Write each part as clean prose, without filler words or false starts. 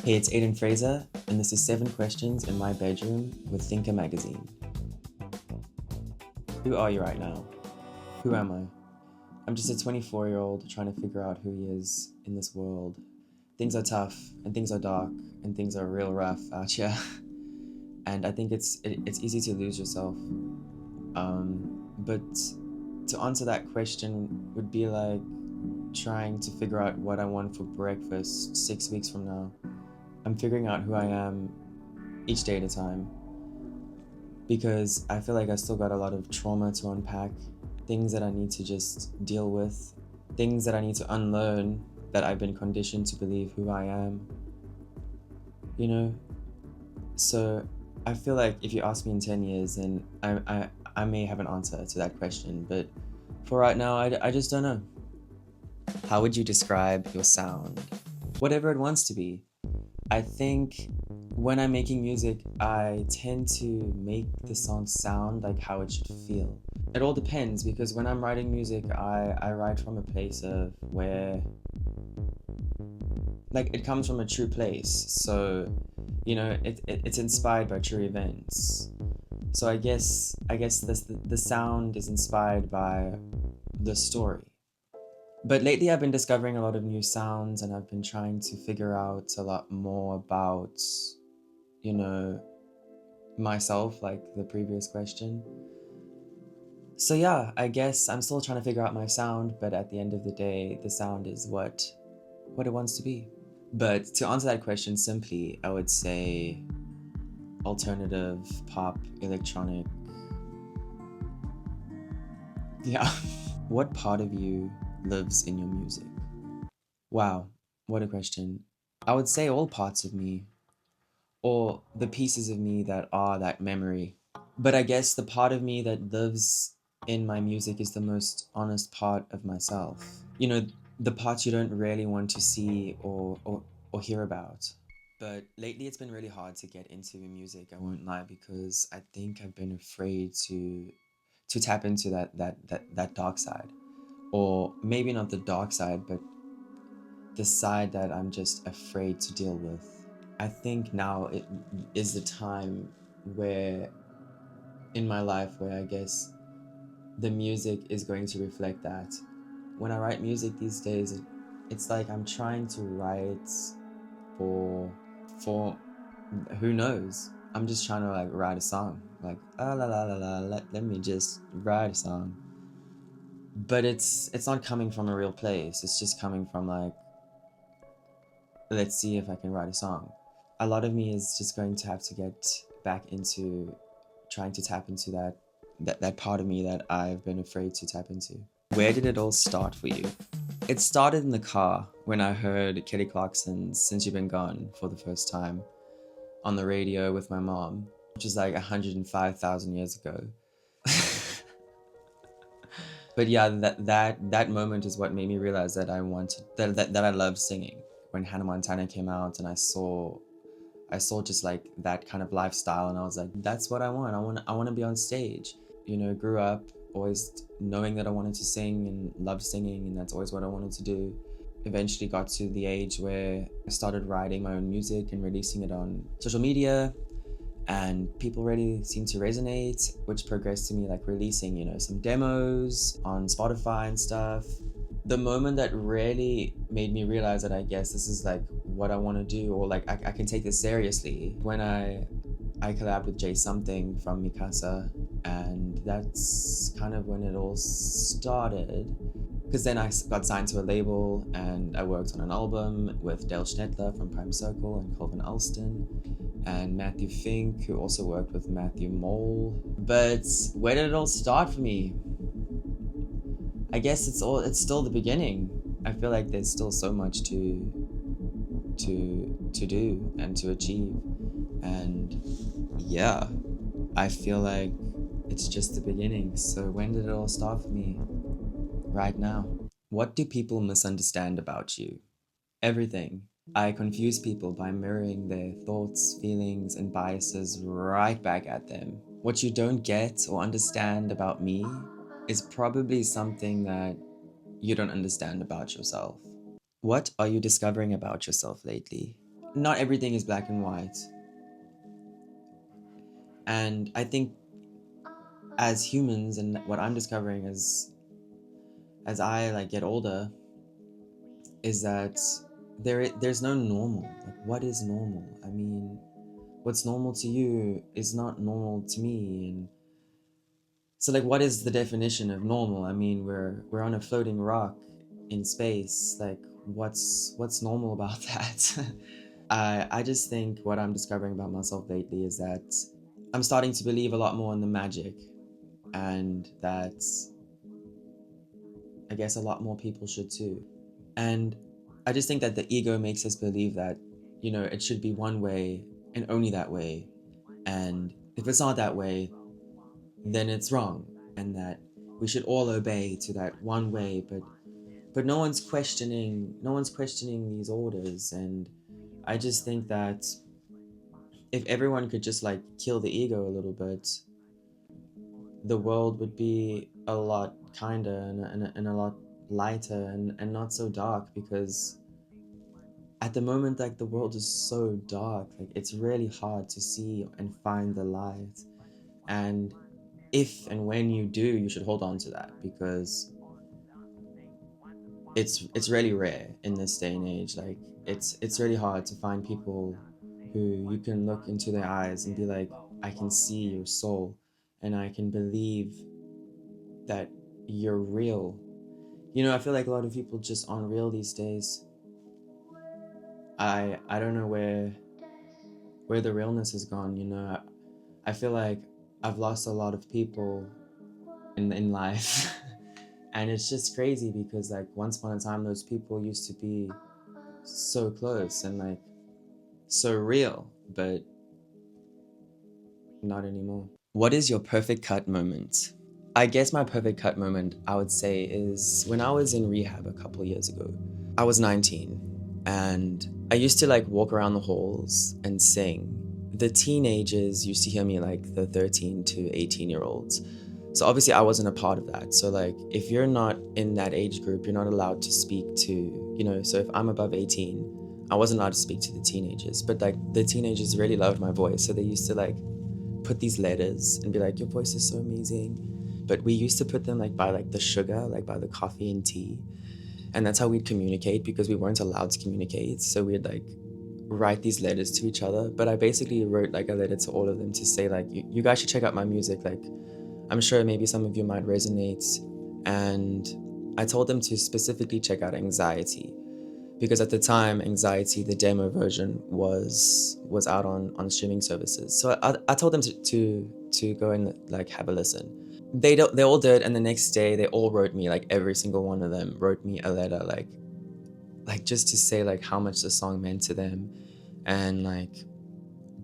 Hey, it's Aidan Fraser, and this is 7 Questions in My Bedroom with Thinker magazine. Who are you right now? Who am I? I'm just a 24-year-old trying to figure out who he is in this world. Things are tough, and things are dark, and things are real rough out here. And I think it's easy to lose yourself. But to answer that question would be like trying to figure out what I want for breakfast 6 weeks from now. I'm figuring out who I am each day at a time, because I feel like I still got a lot of trauma to unpack, things that I need to just deal with, things that I need to unlearn that I've been conditioned to believe who I am, you know? So I feel like if you ask me in 10 years, then I may have an answer to that question, but for right now, I just don't know. How would you describe your sound? Whatever it wants to be. I think when I'm making music, I tend to make the song sound like how it should feel. It all depends, because when I'm writing music, I write from a place of where, like, it comes from a true place. So, you know, it's inspired by true events. So I guess the sound is inspired by the story. But lately I've been discovering a lot of new sounds, and I've been trying to figure out a lot more about, you know, myself, like the previous question. So yeah, I guess I'm still trying to figure out my sound, but at the end of the day, the sound is what it wants to be. But to answer that question simply, I would say alternative, pop, electronic. Yeah. What part of you lives in your music? Wow, what a question. I would say all parts of me, or the pieces of me that are that memory. But I guess the part of me that lives in my music is the most honest part of myself. You know, the parts you don't really want to see or hear about. But lately it's been really hard to get into music, I won't lie, because I think I've been afraid to tap into that dark side. Or maybe not the dark side, but the side that I'm just afraid to deal with. I think now it is the time where in my life where I guess the music is going to reflect that. When I write music these days, it's like I'm trying to write for for who knows. I'm just trying to like write a song. Like la la la la, let me just write a song. But it's not coming from a real place. It's just coming from like, let's see if I can write a song. A lot of me is just going to have to get back into trying to tap into that part of me that I've been afraid to tap into. Where did it all start for you? It started in the car when I heard Kelly Clarkson's Since You've Been Gone for the first time on the radio with my mom, which is like 105,000 years ago. But yeah, that moment is what made me realize that I wanted that I loved singing. When Hannah Montana came out and I saw just like that kind of lifestyle, and I was like, that's what I want. I want to be on stage. You know, grew up always knowing that I wanted to sing and loved singing, and that's always what I wanted to do. Eventually got to the age where I started writing my own music and releasing it on social media, and people really seemed to resonate, which progressed to me like releasing, you know, some demos on Spotify and stuff. The moment that really made me realize that I guess this is like what I want to do, or like I can take this seriously, when I collabed with Jay Something from Mikasa, and that's kind of when it all started. Because then I got signed to a label and I worked on an album with Dale Schnettler from Prime Circle and Colvin Alston and Matthew Fink, who also worked with Matthew Mole. But where did it all start for me? I guess it's still the beginning. I feel like there's still so much to do and to achieve. And yeah, I feel like it's just the beginning. So when did it all start for me? Right now. What do people misunderstand about you? Everything. I confuse people by mirroring their thoughts, feelings, and biases right back at them. What you don't get or understand about me is probably something that you don't understand about yourself. What are you discovering about yourself lately? not everything is black and white. And I think as humans, and what I'm discovering as I like get older, is that there's no normal. Like, what is normal? I mean, what's normal to you is not normal to me. And so, like, what is the definition of normal? I mean, we're on a floating rock in space. Like, what's normal about that? I just think what I'm discovering about myself lately is that I'm starting to believe a lot more in the magic, and that I guess a lot more people should too. And I just think that the ego makes us believe that, it should be one way and only that way. And if it's not that way, then it's wrong. And that we should all obey to that one way, but no one's questioning these orders. And I just think that if everyone could just like kill the ego a little bit, the world would be a lot kinder and a lot lighter and not so dark, because at the moment, like, the world is so dark. Like, it's really hard to see and find the light. And if and when you do, you should hold on to that, because it's really rare in this day and age. Like, it's really hard to find people who you can look into their eyes and be like, I can see your soul, and I can believe that you're real. I feel like a lot of people just aren't real these days. I don't know where the realness has gone. I feel like I've lost a lot of people in life. And it's just crazy, because like once upon a time those people used to be so close and like so real, but not anymore. What is your perfect cut moment? I guess my perfect cut moment, I would say, is when I was in rehab a couple of years ago. I was 19, and I used to like walk around the halls and sing. The teenagers used to hear me, like the 13 to 18-year-olds. So obviously I wasn't a part of that. So like, if you're not in that age group, you're not allowed to speak to, so if I'm above 18, I wasn't allowed to speak to the teenagers. But like, the teenagers really loved my voice. So they used to like put these letters and be like, your voice is so amazing. But we used to put them like by like the sugar, like by the coffee and tea. And that's how we'd communicate, because we weren't allowed to communicate. So we'd like write these letters to each other. But I basically wrote like a letter to all of them to say like, you guys should check out my music. Like, I'm sure maybe some of you might resonate. And I told them to specifically check out Anxiety, because at the time, Anxiety, the demo version, was out on streaming services. So I told them to go and like have a listen. They all did, and the next day they all wrote me, like every single one of them wrote me a letter, like just to say like how much the song meant to them, and like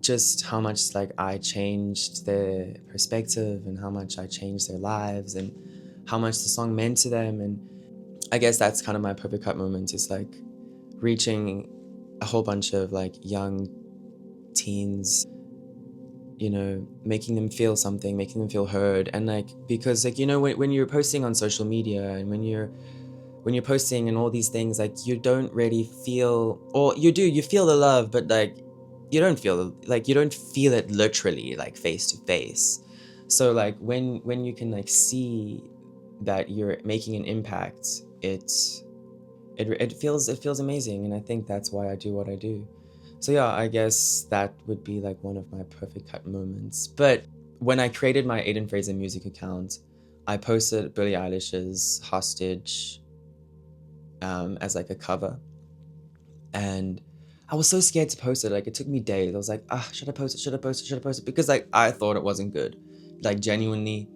just how much like I changed their perspective, and how much I changed their lives, and how much the song meant to them. And I guess that's kind of my perfect cut moment, is like reaching a whole bunch of like young teens, making them feel something, making them feel heard. And like, because like, when you're posting on social media, and when you're posting and all these things, like, you don't really feel, or you feel the love, but like you don't feel it literally, like face to face. So like when you can like see that you're making an impact, it feels amazing. And I think that's why I do what I do. So yeah, I guess that would be like one of my perfect cut moments. But when I created my Aidan Fraser music account, I posted Billie Eilish's Hostage as like a cover. And I was so scared to post it. Like, it took me days. I was like, should I post it? Should I post it? Should I post it? Because like, I thought it wasn't good. Like, genuinely,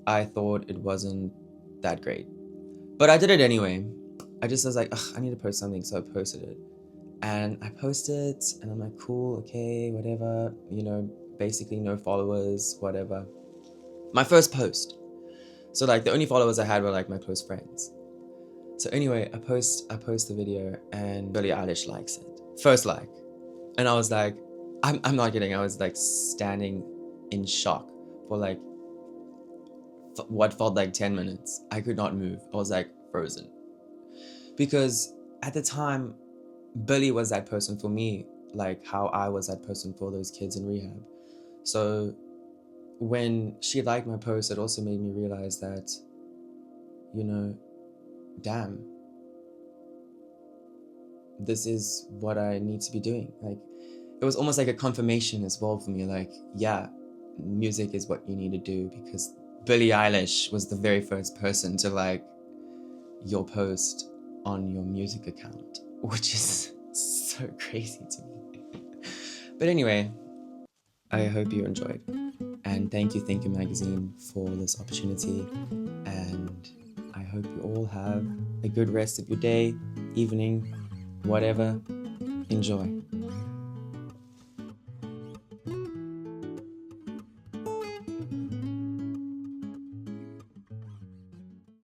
I thought it wasn't that great. But I did it anyway. I just was like, I need to post something. So I posted it. And I posted it, and I'm like, cool, okay, whatever. Basically no followers, whatever. My first post. So like, the only followers I had were like my close friends. So anyway, I post the video, and Billie Eilish likes it. First like. And I was like, I'm not kidding. I was like standing in shock for like what felt like 10 minutes. I could not move. I was like frozen. Because at the time, Billie was that person for me. like how I was that person for those kids in rehab. So when she liked my post, it also made me realize that, you know, damn, this is what I need to be doing. Like, it was almost like a confirmation as well for me. Like, yeah, music is what you need to do, because Billie Eilish was the very first person to like your post on your music account, which is so crazy to me. But anyway, I hope you enjoyed. And thank you Magazine for this opportunity. And I hope you all have a good rest of your day, evening, whatever. Enjoy.